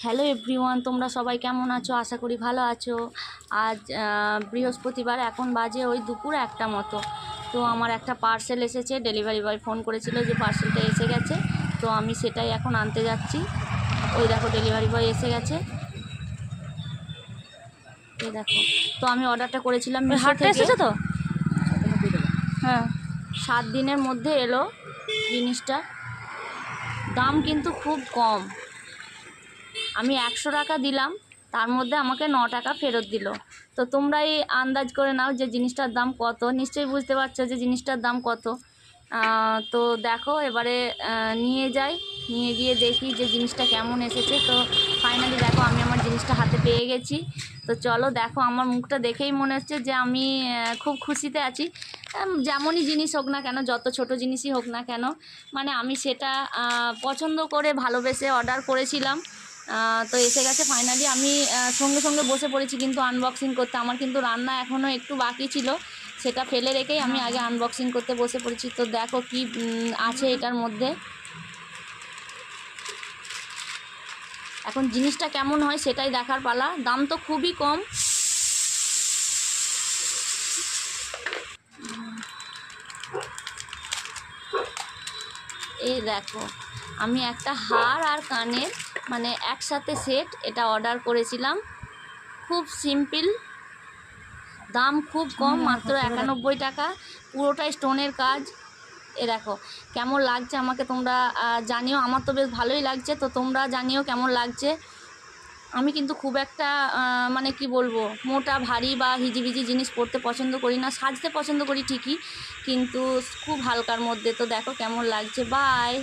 Hello everyone, তোমরা সবাই কেমন আছো? আশা করি ভালো আছো। আজ বৃহস্পতিবার, এখন বাজে ওই দুপুর 1টা মতো। তো আমার একটা পার্সেল এসেছে, ডেলিভারি বয় ফোন করেছিল যে পার্সেলটা এসে গেছে, তো আমি সেটাই এখন আনতে যাচ্ছি। ওই দেখো ডেলিভারি বয় এসে গেছে, এই দেখো। তো আমি অর্ডারটা করেছিলাম মিশো থেকে। এসেছে তো, হ্যাঁ 7 দিনের মধ্যে এলো জিনিসটা। দাম কিন্তু খুব কম, আমি 100 টাকা দিলাম, তার মধ্যে আমাকে 9 টাকা ফেরত দিল। তো তোমরাই আন্দাজ করে নাও যে জিনিসটার দাম কত। নিশ্চয়ই বুঝতে পারছো যে জিনিসটার দাম কত। তো দেখো এবারে নিয়ে গিয়ে দেখি যে জিনিসটা কেমন এসেছে। তো ফাইনালি দেখো আমি আমার জিনিসটা হাতে পেয়ে গেছি। তো চলো দেখো, আমার মুখটা দেখেই মনে হচ্ছে যে আমি খুব খুশিতে আছি। যেমনই জিনিস হোক না কেন, যত ছোট জিনিসই হোক না কেন, মানে আমি সেটা পছন্দ করে ভালোবেসে অর্ডার করেছিলাম। তো এসে গেছে ফাইনালি। আমি সঙ্গে সঙ্গে বসে পড়েছি কিন্তু আনবক্সিং করতে। আমার কিন্তু রান্না এখনও একটু বাকি ছিল, সেটা ফেলে রেখেই আমি আগে আনবক্সিং করতে বসে পড়েছি। তো দেখো কি আছে এটার মধ্যে। এখন জিনিসটা কেমন হয় সেটাই দেখার পালা। দাম তো খুবই কম। এই দেখো, আমি একটা হার আর কানের মানে একসাথে সেট এটা অর্ডার করেছিলাম। খুব সিম্পল, দাম খুব কম, মাত্র 91 টাকা, পুরোটাই স্টোনের কাজ। এ দেখো কেমন লাগছে আমাকে তোমরা জানিও। আমার তো বেশ ভালোই লাগছে, তো তোমরা জানিও কেমন লাগছে। আমি কিন্তু খুব একটা মানে কি বলবো, মোটা ভারী বা হিজিবিজি জিনিস পরতে পছন্দ করি না। সাজতে পছন্দ করি ঠিকই, কিন্তু খুব হালকার মধ্যে। তো দেখো কেমন লাগছে। বাই।